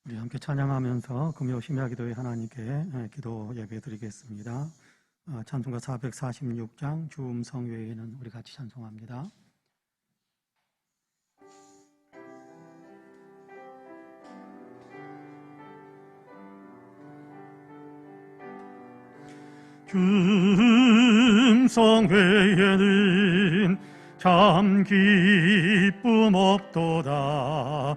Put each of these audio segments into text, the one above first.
우리 함께 찬양하면서 금요 심야기도에 하나님께 기도 예배 드리겠습니다. 찬송가 446장 주음성 외에는 우리 같이 찬송합니다. 주음성 외에는 참 기쁨 없도다.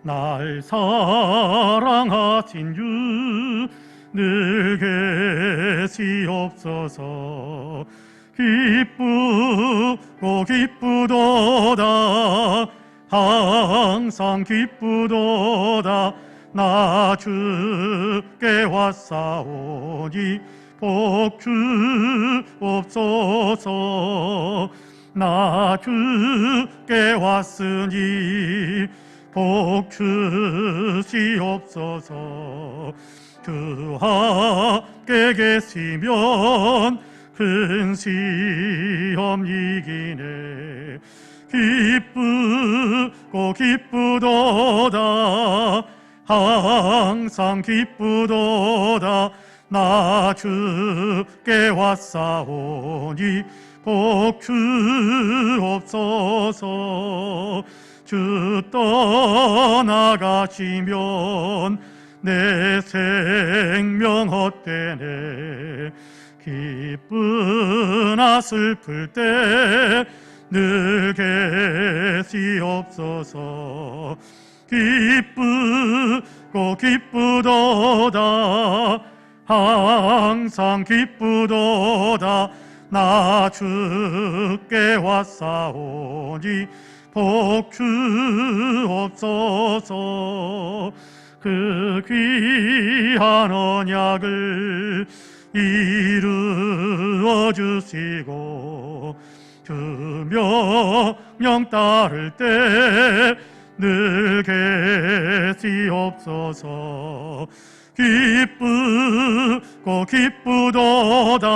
날 사랑하신 주 늘 계시옵소서. 기쁘고 기쁘도다. 항상 기쁘도다. 나 주께 왔사오니 복 주옵소서. 나 주께 왔으니 복 주시옵소서. 주 함께 계시면 큰 시험 이기네. 기쁘고 기쁘도다. 항상 기쁘도다. 나 주께 왔사오니 복 주옵소서. 주 떠나가시면 내 생명 헛되네. 기쁘나 슬플 때 늘 계시옵소서. 기쁘고 기쁘도다. 항상 기쁘도다. 나 주께 왔사오니 복 주옵소서. 그 귀한 언약을 이루어 주시고 주 명령 따를 때 늘 계시옵소서. 기쁘고 기쁘도다.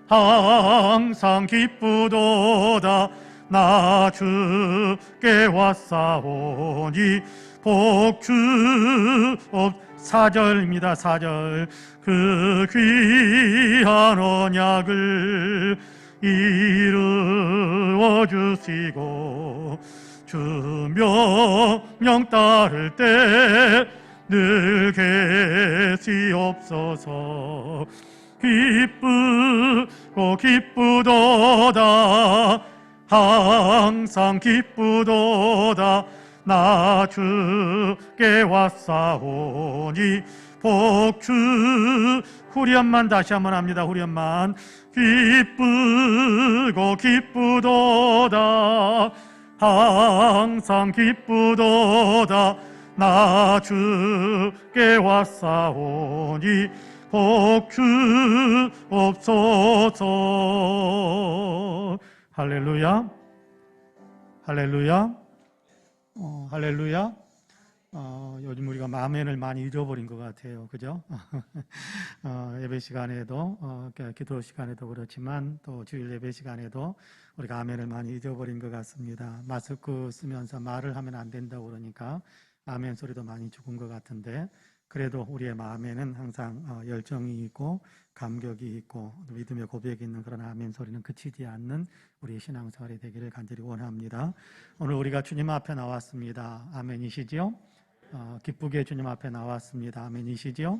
항상 기쁘도다. 나 주께 왔사오니 복 주옵. 4절입니다. 4절. 그 귀한 언약을 이루어 주시고 주 명령 따를 때 늘 계시옵소서. 기쁘고 기쁘도다. 항상 기쁘도다. 나 주께 왔사오니 복 주. 후렴만 다시 한번 합니다. 후렴만. 기쁘고 기쁘도다. 항상 기쁘도다. 나 주께 왔사오니 복 주옵소서. 할렐루야. 할렐루야. 할렐루야. 요즘 우리가 아멘을 많이 잊어버린 것 같아요. 그죠? 예배 시간에도, 기도 시간에도 그렇지만 또 주일 예배 시간에도 우리가 아멘을 많이 잊어버린 것 같습니다. 마스크 쓰면서 말을 하면 안 된다고 그러니까 아멘 소리도 많이 죽은 것 같은데, 그래도 우리의 마음에는 항상 열정이 있고 감격이 있고 믿음의 고백이 있는 그런 아멘 소리는 그치지 않는 우리의 신앙생활이 되기를 간절히 원합니다. 오늘 우리가 주님 앞에 나왔습니다. 아멘이시지요? 기쁘게 주님 앞에 나왔습니다. 아멘이시지요?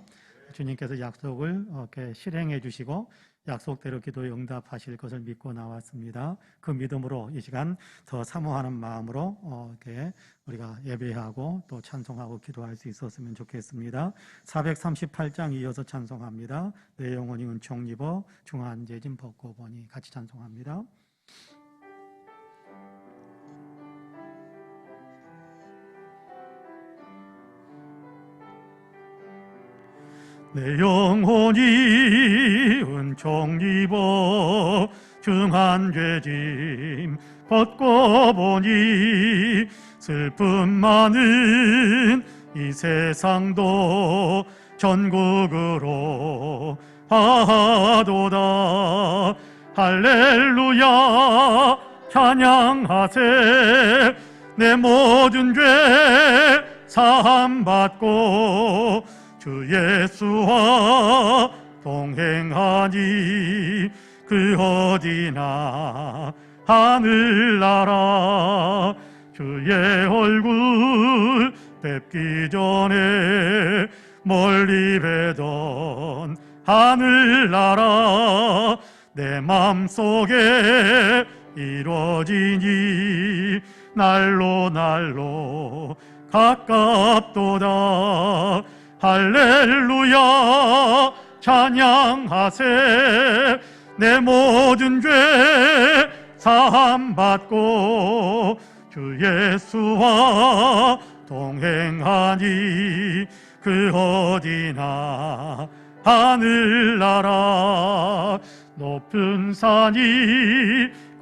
주님께서 약속을 이렇게 실행해 주시고 약속대로 기도에 응답하실 것을 믿고 나왔습니다. 그 믿음으로 이 시간 더 사모하는 마음으로 이렇게 우리가 예배하고 또 찬송하고 기도할 수 있었으면 좋겠습니다. 438장 이어서 찬송합니다. 내 영혼이 은총 입어 중한 재짐 벗고 보니. 같이 찬송합니다. 내 영혼이 은총 입어 중한 죄짐 벗고 보니 슬픔 많은 이 세상도 전국으로 하도다. 할렐루야 찬양하세. 내 모든 죄 사함받고 주 예수와 동행하니 그 어디나 하늘나라 주의 얼굴 뵙기 전에 멀리 뵈던 하늘나라 내 맘속에 이루어지니 날로 날로 가깝도다 할렐루야 찬양하세 내 모든 죄 사함받고 주 예수와 동행하니 그 어디나 하늘나라 높은 산이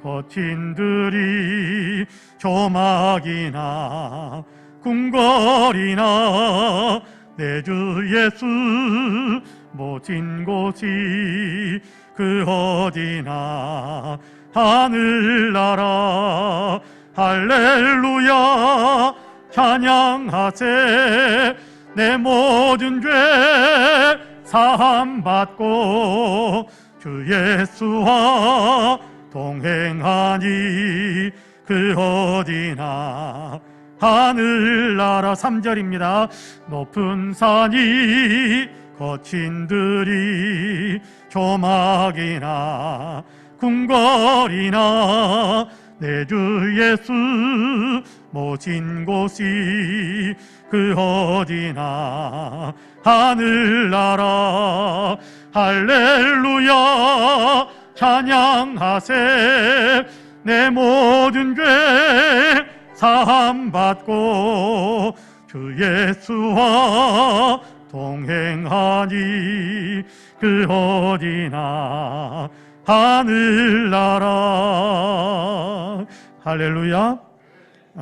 거친 들이 조막이나 궁궐이나 내 주 예수 모진 곳이 그 어디나 하늘나라 할렐루야 찬양하세 내 모든 죄 사함받고 주 예수와 동행하니 그 어디나 하늘나라 3절입니다. 높은 산이 거친 들이 조막이나 궁궐이나 내 주 예수 모진 곳이 그 어디나 하늘나라 할렐루야 찬양하세 내 모든 죄 사함받고 주 예수와 동행하니 그 어디나 하늘나라 할렐루야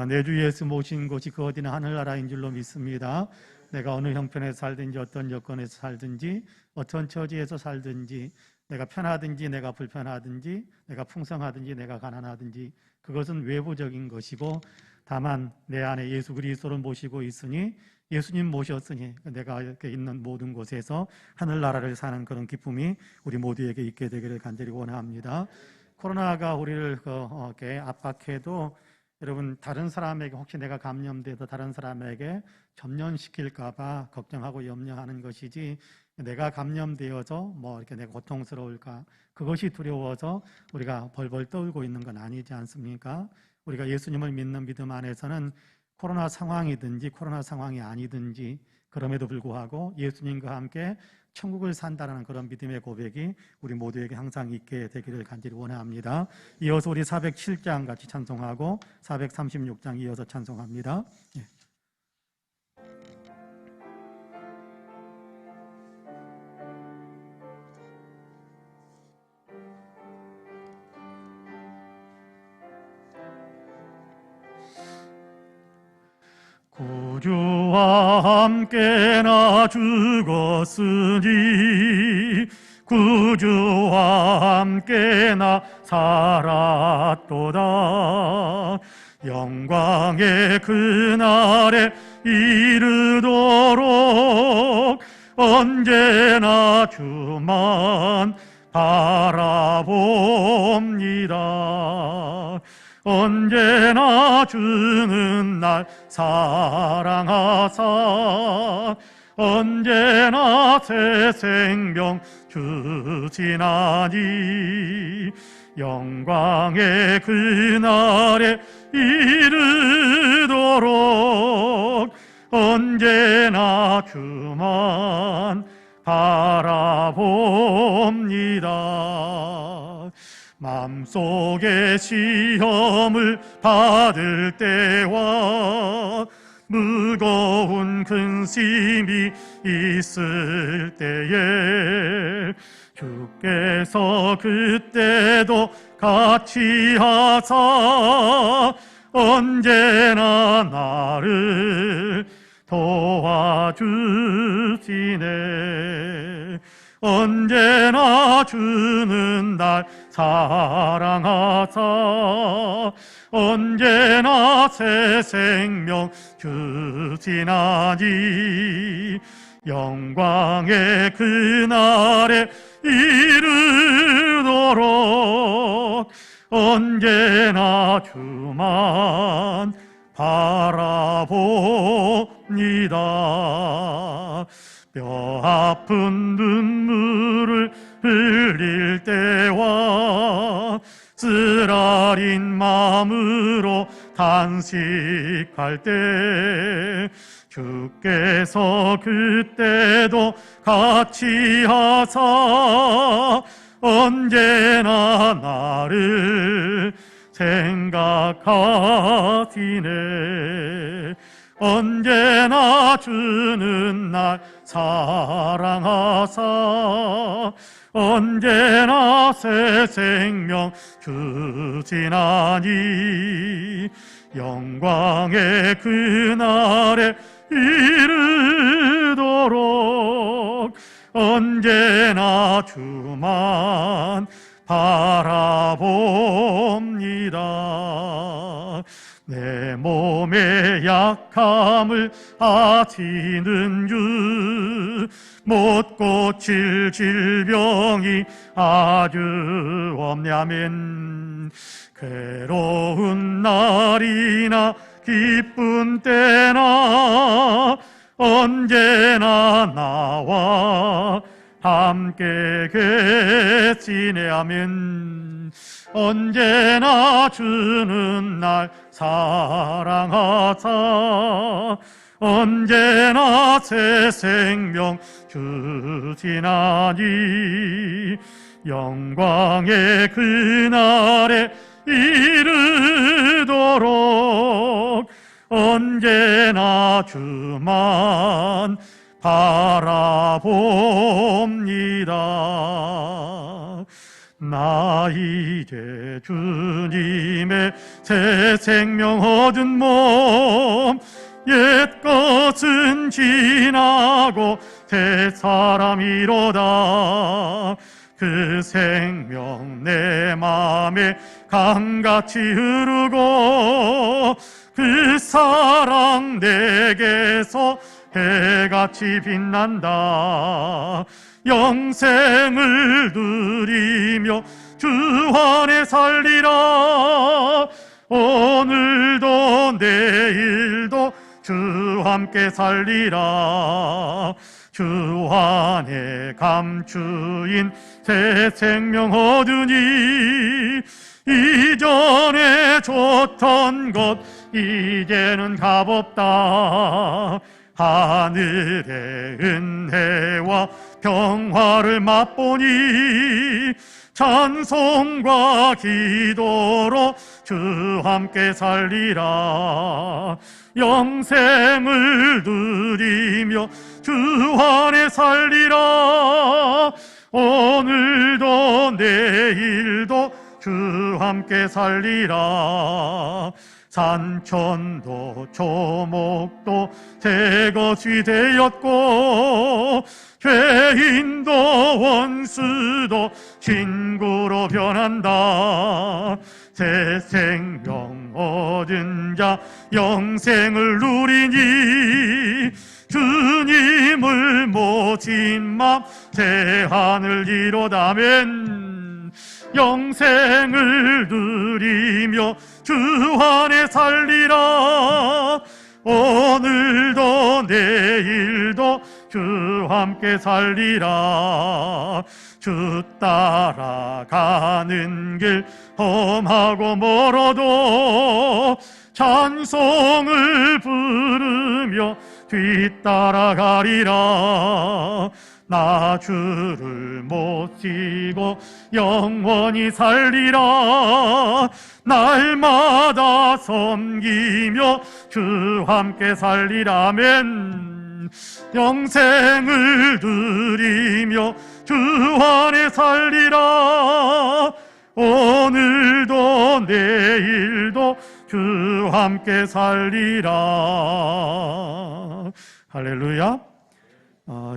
내 주 예수 모신 곳이 그 어디나 하늘나라인 줄로 믿습니다. 내가 어느 형편에서 살든지 어떤 여건에서 살든지 어떤 처지에서 살든지 내가 편하든지 내가 불편하든지 내가 풍성하든지 내가 가난하든지 그것은 외부적인 것이고 다만 내 안에 예수 그리스도를 모시고 있으니 예수님 모셨으니 내가 이렇게 있는 모든 곳에서 하늘나라를 사는 그런 기쁨이 우리 모두에게 있게 되기를 간절히 원합니다. 코로나가 우리를 이렇게 압박해도 여러분 다른 사람에게 혹시 내가 감염돼서 다른 사람에게 전염시킬까 봐 걱정하고 염려하는 것이지 내가 감염되어서 이렇게 내가 고통스러울까 그것이 두려워서 우리가 벌벌 떨고 있는 건 아니지 않습니까? 우리가 예수님을 믿는 믿음 안에서는 코로나 상황이든지 코로나 상황이 아니든지 그럼에도 불구하고 예수님과 함께 천국을 산다는 그런 믿음의 고백이 우리 모두에게 항상 있게 되기를 간절히 원합니다. 이어서 우리 407장 같이 찬송하고 436장 이어서 찬송합니다. 구주와 함께 나 죽었으니 구주와 함께 나 살았도다 영광의 그날에 이르도록 언제나 주만 바라봅니다. 언제나 주는 날 사랑하사 언제나 새 생명 주시나니 영광의 그날에 이르도록 언제나 주만 바라봅니다. 맘속에 시험을 받을 때와 무거운 근심이 있을 때에 주께서 그때도 같이 하사 언제나 나를 도와주시네. 언제나 주는 날 사랑하사 언제나 새 생명 주시나니 영광의 그날에 이르도록 언제나 주만 바라봅니다. 뼈 아픈 눈물을 흘릴 때와 쓰라린 마음으로 탄식할 때 주께서 그때도 같이 하사 언제나 나를 생각하시네. 언제나 주는 날 사랑하사 언제나 새 생명 주시나니 영광의 그날에 이르도록 언제나 주만 바라봅니다. 내 몸의 약함을 아시는 주, 못 고칠 질병이 아주 없냐면 괴로운 날이나 기쁜 때나 언제나 나와 함께 계시네 하면 언제나 주는 날 사랑하사 언제나 새 생명 주시나니 영광의 그날에 이르도록 언제나 주만 바라봅니다. 나 이제 주님의 새 생명 얻은 몸 옛것은 지나고 새 사람이로다. 그 생명 내 맘에 강같이 흐르고 그 사랑 내게서 해같이 빛난다. 영생을 누리며 주 안에 살리라. 오늘도 내일도 주 함께 살리라. 주 안에 감추인 새 생명 얻으니 이전에 좋던 것 이제는 값없다. 하늘의 은혜와 평화를 맛보니 찬송과 기도로 주 함께 살리라. 영생을 누리며 주 안에 살리라. 오늘도 내일도 주 함께 살리라. 산천도 조목도 새 것이 되었고 죄인도 원수도 친구로 변한다. 새 생명 얻은 자 영생을 누리니 주님을 모신 맘 새 하늘 이로다면 영생을 누리며 주 안에 살리라. 오늘도 내일도 주 함께 살리라. 주 따라가는 길 험하고 멀어도 찬송을 부르며 뒤따라가리라. 나 주를 모시고 영원히 살리라. 날마다 섬기며 주 함께 살리라면 영생을 누리며 주 안에 살리라. 오늘도 내일도 주 함께 살리라. 할렐루야.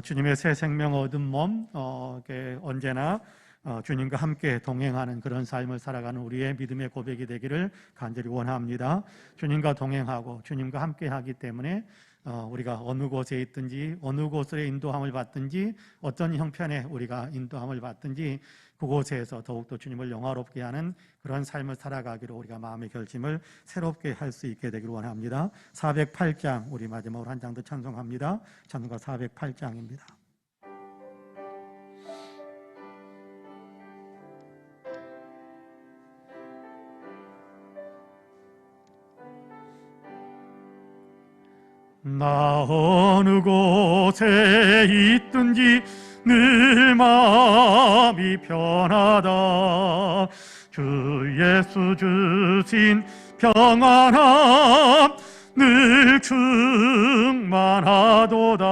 주님의 새 생명 얻은 몸 언제나 주님과 함께 동행하는 그런 삶을 살아가는 우리의 믿음의 고백이 되기를 간절히 원합니다. 주님과 동행하고 주님과 함께 하기 때문에 우리가 어느 곳에 있든지 어느 곳에 인도함을 받든지 어떤 형편에 우리가 인도함을 받든지 그곳에서 더욱더 주님을 영화롭게 하는 그런 삶을 살아가기로 우리가 마음의 결심을 새롭게 할 수 있게 되기를 원합니다. 408장 우리 마지막으로 한 장 더 찬송합니다. 찬송가 408장입니다. 나 어느 곳에 있든지 늘 마음이 편하다. 주 예수 주신 평안함 늘 충만하도다.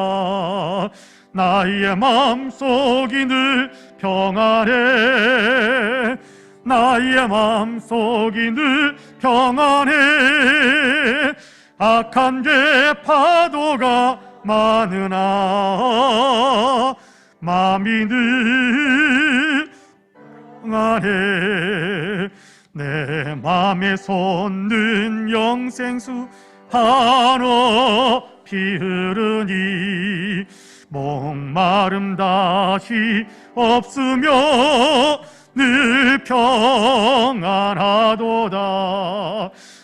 나의 마음속이 늘 평안해. 나의 마음속이 늘 평안해. 악한 죄 파도가 많으나 마음이 늘 평안해. 내 맘에 솟는 영생수 한없이 흐르니 목마름 다시 없으며 늘 평안하도다.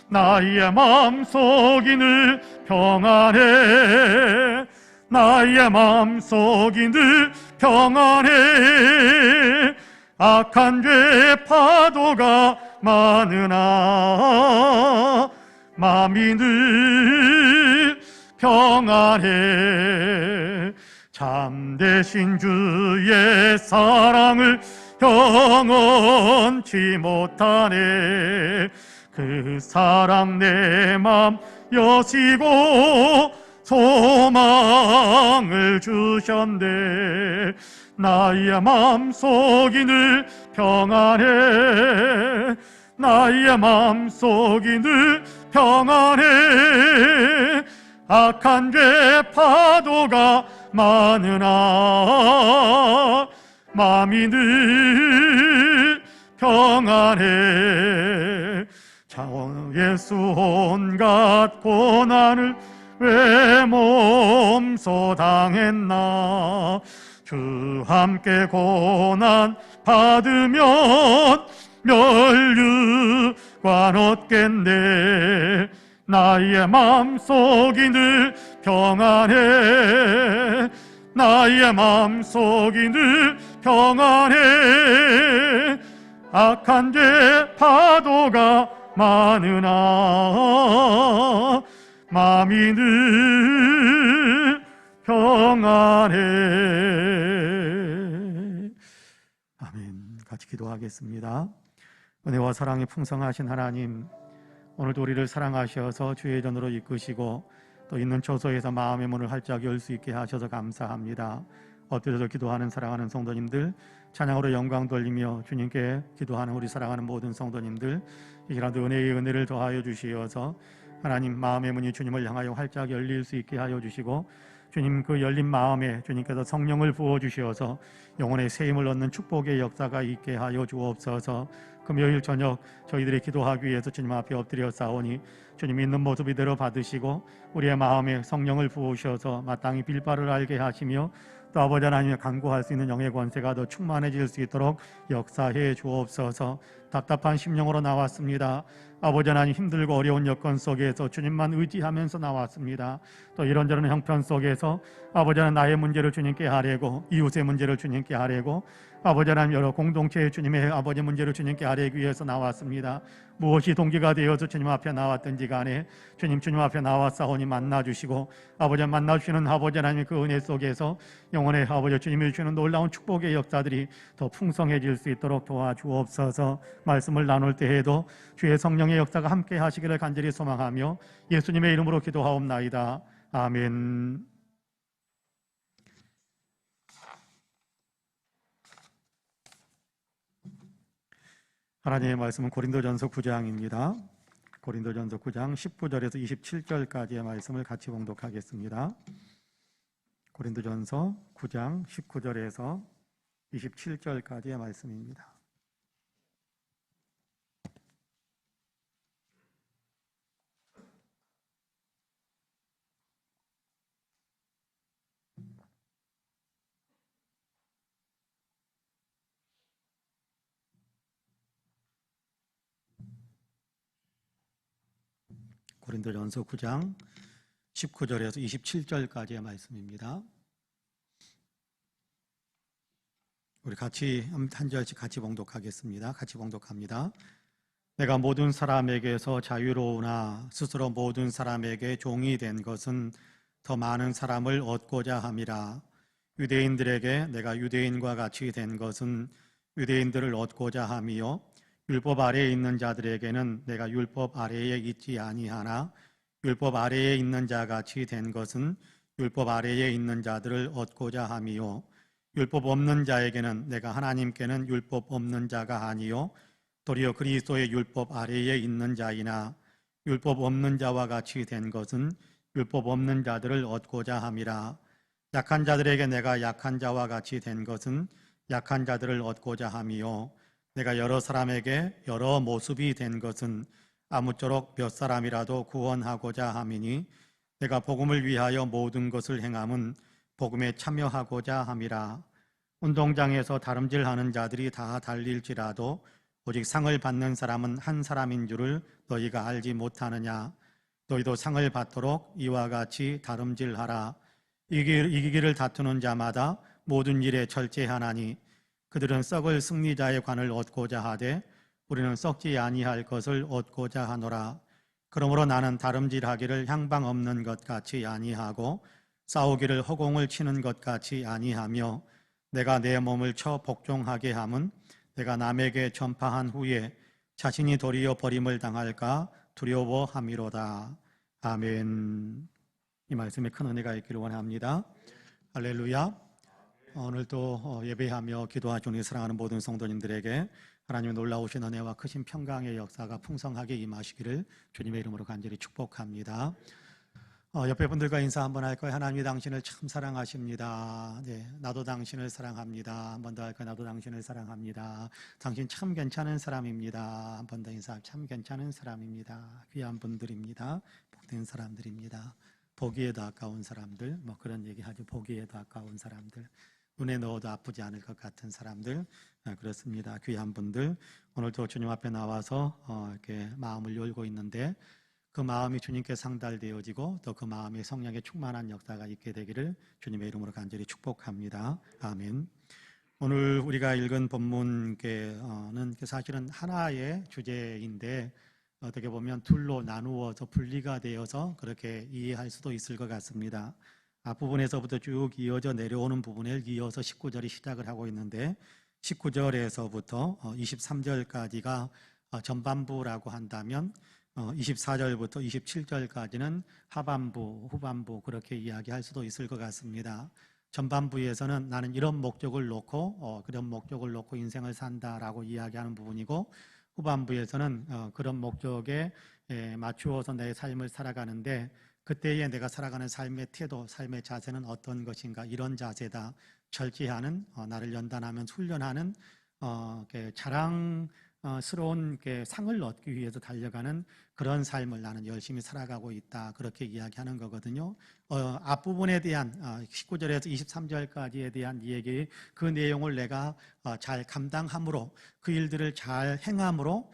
나의 마음속이 늘 평안해. 나의 마음속이 늘 평안해. 악한 죄 파도가 많으나 마음이 늘 평안해. 참되신 주의 사랑을 영원치 못하네. 그 사랑 내 맘 여시고 소망을 주셨네. 나의 마음속이 늘 평안해. 나의 마음속이 늘 평안해. 악한 죄 파도가 많으나 마음이 늘 평안해. 예수 온갖 고난을 왜 몸소 당했나. 주 함께 고난 받으면 멸류관 얻겠네. 나의 마음속이 늘 평안해. 나의 마음속이 늘 평안해. 악한 죄 파도가 많으나 마음이 늘 평안해. 아멘. 같이 기도하겠습니다. 은혜와 사랑이 풍성하신 하나님, 오늘도 우리를 사랑하셔서 주의 전으로 이끄시고 또 있는 처소에서 마음의 문을 활짝 열 수 있게 하셔서 감사합니다. 엎드려서 기도하는 사랑하는 성도님들, 찬양으로 영광 돌리며 주님께 기도하는 우리 사랑하는 모든 성도님들, 이라도 은혜의 은혜를 더하여 주시어서 하나님 마음의 문이 주님을 향하여 활짝 열릴 수 있게 하여 주시고, 주님 그 열린 마음에 주님께서 성령을 부어 주시어서 영혼의 새 힘을 얻는 축복의 역사가 있게 하여 주옵소서. 금요일 저녁 저희들이 기도하기 위해서 주님 앞에 엎드려 싸우니 주님 있는 모습 이대로 받으시고 우리의 마음에 성령을 부으셔서 마땅히 빌바를 알게 하시며 또 아버지 하나님의 간구할 수 있는 영의 권세가 더 충만해질 수 있도록 역사해 주옵소서. 답답한 심령으로 나왔습니다. 아버지 하나님, 힘들고 어려운 여건 속에서 주님만 의지하면서 나왔습니다. 또 이런저런 형편 속에서 아버지 하나님, 나의 문제를 주님께 아뢰고 이웃의 문제를 주님께 아뢰고 아버지 하나님, 여러 공동체의 주님의 아버지 문제를 주님께 아뢰기 위해서 나왔습니다. 무엇이 동기가 되어서 주님 앞에 나왔든지 간에 주님 앞에 나왔사오니 만나주시고 아버지 만나주시는 아버지 하나님의 그 은혜 속에서 영혼의 아버지 주님이 주시는 놀라운 축복의 역사들이 더 풍성해질 수 있도록 도와주옵소서. 말씀을 나눌 때에도 주의 성령의 역사가 함께 하시기를 간절히 소망하며 예수님의 이름으로 기도하옵나이다. 아멘. 하나님의 말씀은 고린도전서 9장입니다. 고린도전서 9장 19절에서 27절까지의 말씀을 같이 봉독하겠습니다. 고린도전서 9장 19절에서 27절까지의 말씀입니다. 고린도전서 9장 19절에서 27절까지의 말씀입니다. 우리 같이 한 절씩 같이 봉독하겠습니다. 같이 봉독합니다. 내가 모든 사람에게서 자유로우나 스스로 모든 사람에게 종이 된 것은 더 많은 사람을 얻고자 함이라. 유대인들에게 내가 유대인과 같이 된 것은 유대인들을 얻고자 함이요, 율법 아래에 있는 자들에게는 내가 율법 아래에 있지 아니하나 율법 아래에 있는 자 같이 된 것은 율법 아래에 있는 자들을 얻고자 함이요, 율법 없는 자에게는 내가 하나님께는 율법 없는 자가 아니요 도리어 그리스도의 율법 아래에 있는 자이나 율법 없는 자와 같이 된 것은 율법 없는 자들을 얻고자 함이라. 약한 자들에게 내가 약한 자와 같이 된 것은 약한 자들을 얻고자 함이요, 내가 여러 사람에게 여러 모습이 된 것은 아무쪼록 몇 사람이라도 구원하고자 함이니 내가 복음을 위하여 모든 것을 행함은 복음에 참여하고자 함이라. 운동장에서 다름질하는 자들이 다 달릴지라도 오직 상을 받는 사람은 한 사람인 줄을 너희가 알지 못하느냐. 너희도 상을 받도록 이와 같이 다름질하라. 이기기를 다투는 자마다 모든 일에 절제하나니 그들은 썩을 승리자의 관을 얻고자 하되 우리는 썩지 아니할 것을 얻고자 하노라. 그러므로 나는 다름질하기를 향방 없는 것 같이 아니하고 싸우기를 허공을 치는 것 같이 아니하며 내가 내 몸을 쳐 복종하게 함은 내가 남에게 전파한 후에 자신이 도리어 버림을 당할까 두려워함이로다. 아멘. 이 말씀에 큰 은혜가 있기를 원합니다. 할렐루야. 오늘도 예배하며 기도하시는 사랑하는 모든 성도님들에게 하나님의 놀라우신 은혜와 크신 평강의 역사가 풍성하게 임하시기를 주님의 이름으로 간절히 축복합니다. 옆에 분들과 인사 한번 할까요? 하나님이 당신을 참 사랑하십니다. 네, 나도 당신을 사랑합니다. 한 번 더 할까요? 나도 당신을 사랑합니다. 당신 참 괜찮은 사람입니다. 한 번 더 인사. 참 괜찮은 사람입니다. 귀한 분들입니다. 복된 사람들입니다. 보기에도 아까운 사람들, 뭐 그런 얘기하죠. 보기에도 아까운 사람들, 눈에 넣어도 아프지 않을 것 같은 사람들, 그렇습니다. 귀한 분들, 오늘도 주님 앞에 나와서 이렇게 마음을 열고 있는데 그 마음이 주님께 상달되어지고 또 그 마음이 성령의 충만한 역사가 있게 되기를 주님의 이름으로 간절히 축복합니다. 아멘. 오늘 우리가 읽은 본문은 사실은 하나의 주제인데 어떻게 보면 둘로 나누어서 분리가 되어서 그렇게 이해할 수도 있을 것 같습니다. 앞부분에서부터 쭉 이어져 내려오는 부분을 이어서 19절이 시작을 하고 있는데 19절에서부터 23절까지가 전반부라고 한다면 24절부터 27절까지는 하반부, 후반부 그렇게 이야기할 수도 있을 것 같습니다. 전반부에서는 나는 이런 목적을 놓고 그런 목적을 놓고 인생을 산다라고 이야기하는 부분이고 후반부에서는 그런 목적에 맞추어서 내 삶을 살아가는데 그때에 내가 살아가는 삶의 태도, 삶의 자세는 어떤 것인가, 이런 자세다. 절제하는, 나를 연단하면 훈련하는 자랑스러운 상을 얻기 위해서 달려가는 그런 삶을 나는 열심히 살아가고 있다. 그렇게 이야기하는 거거든요. 앞부분에 대한 19절에서 23절까지에 대한 이야기, 그 내용을 내가 잘 감당함으로, 그 일들을 잘 행함으로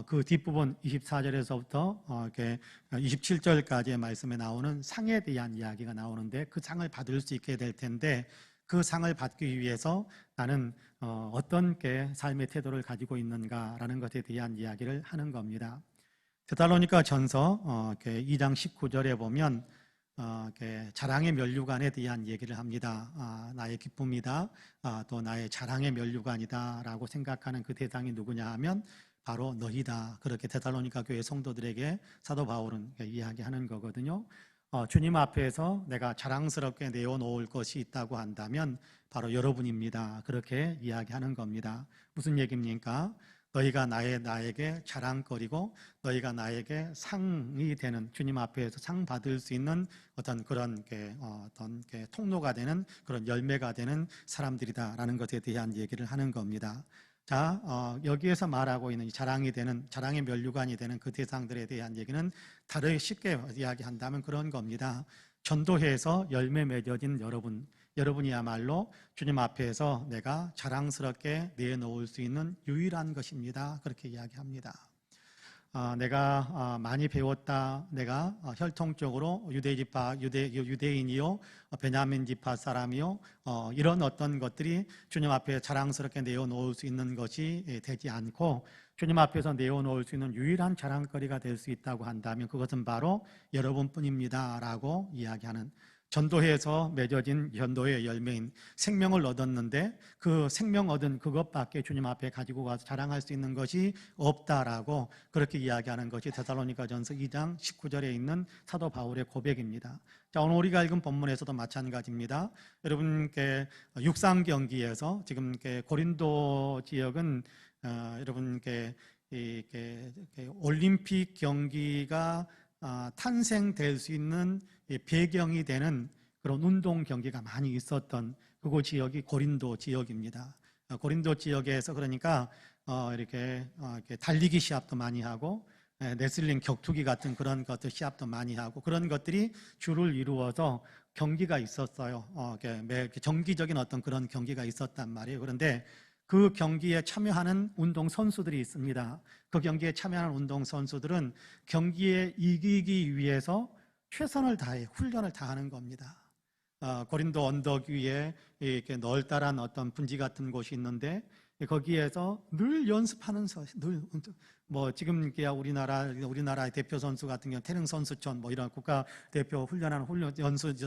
그 뒷부분 24절에서부터 이렇게 27절까지의 말씀에 나오는 상에 대한 이야기가 나오는데 그 상을 받을 수 있게 될 텐데 그 상을 받기 위해서 나는 어떤 삶의 태도를 가지고 있는가라는 것에 대한 이야기를 하는 겁니다. 데살로니가 전서 2장 19절에 보면 자랑의 면류관에 대한 얘기를 합니다. 나의 기쁨이다, 또 나의 자랑의 면류관이다 라고 생각하는 그 대상이 누구냐 하면 바로 너희다. 그렇게 데살로니가 교회 성도들에게 사도 바울은 이야기하는 거거든요. 주님 앞에서 내가 자랑스럽게 내어놓을 것이 있다고 한다면 바로 여러분입니다. 그렇게 이야기하는 겁니다. 무슨 얘기입니까? 너희가 나에게 자랑거리고 너희가 나에게 상이 되는, 주님 앞에서 상 받을 수 있는 어떤 그런 통로가 되는, 그런 열매가 되는 사람들이다라는 것에 대한 얘기를 하는 겁니다. 자, 여기에서 말하고 있는 자랑이 되는, 자랑의 면류관이 되는 그 대상들에 대한 얘기는 다르게 쉽게 이야기한다면 그런 겁니다. 전도회에서 열매 맺어진 여러분이야말로 주님 앞에서 내가 자랑스럽게 내놓을 수 있는 유일한 것입니다. 그렇게 이야기합니다. 내가 많이 배웠다. 내가 혈통적으로 유대인이요, 베냐민 지파 사람이요, 이런 어떤 것들이 주님 앞에 자랑스럽게 내어놓을 수 있는 것이 되지 않고 주님 앞에서 내어놓을 수 있는 유일한 자랑거리가 될 수 있다고 한다면 그것은 바로 여러분뿐입니다 라고 이야기하는, 전도회에서 맺어진 전도의 열매인 생명을 얻었는데 그 생명 얻은 그것밖에 주님 앞에 가지고 가서 자랑할 수 있는 것이 없다라고 그렇게 이야기하는 것이 데살로니가전서 2장 19절에 있는 사도 바울의 고백입니다. 자, 오늘 우리가 읽은 본문에서도 마찬가지입니다. 여러분께 육상 경기에서 지금 고린도 지역은 여러분께 올림픽 경기가 탄생될 수 있는 배경이 되는 그런 운동 경기가 많이 있었던 그곳 지역이 고린도 지역입니다. 고린도 지역에서 그러니까 이렇게 달리기 시합도 많이 하고 레슬링 격투기 같은 그런 것들 시합도 많이 하고 그런 것들이 주를 이루어서 경기가 있었어요. 정기적인 어떤 그런 경기가 있었단 말이에요. 그런데 그 경기에 참여하는 운동 선수들이 있습니다. 그 경기에 참여하는 운동 선수들은 경기에 이기기 위해서 최선을 다해 훈련을 다하는 겁니다. 고린도 언덕 위에 이렇게 널따란 어떤 분지 같은 곳이 있는데 거기에서 늘 연습하는 지금 우리나라의 대표 선수 같은 경우 태릉 선수촌 이런 국가 대표 훈련하는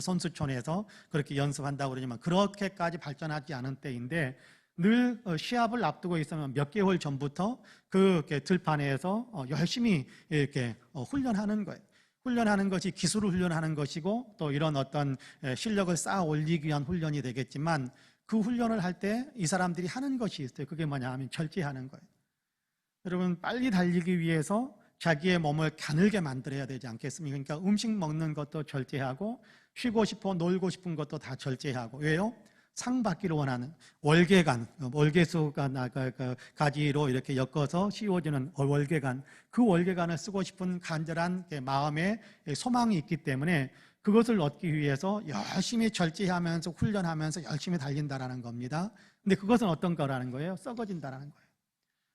선수촌에서 그렇게 연습한다고 그러지만 그렇게까지 발전하지 않은 때인데 늘 시합을 앞두고 있으면 몇 개월 전부터 그 들판에서 열심히 이렇게 훈련하는 거예요. 훈련하는 것이 기술을 훈련하는 것이고 또 이런 어떤 실력을 쌓아 올리기 위한 훈련이 되겠지만 그 훈련을 할 때 이 사람들이 하는 것이 있어요. 그게 뭐냐 하면 절제하는 거예요. 여러분, 빨리 달리기 위해서 자기의 몸을 가늘게 만들어야 되지 않겠습니까? 그러니까 음식 먹는 것도 절제하고 쉬고 싶어 놀고 싶은 것도 다 절제하고. 왜요? 상 받기를 원하는 월계수가 가지로 이렇게 엮어서 씌워지는 월계관, 그 월계관을 쓰고 싶은 간절한 마음의 소망이 있기 때문에 그것을 얻기 위해서 열심히 절제하면서 훈련하면서 열심히 달린다라는 겁니다. 근데 그것은 어떤 거라는 거예요? 썩어진다라는 거예요.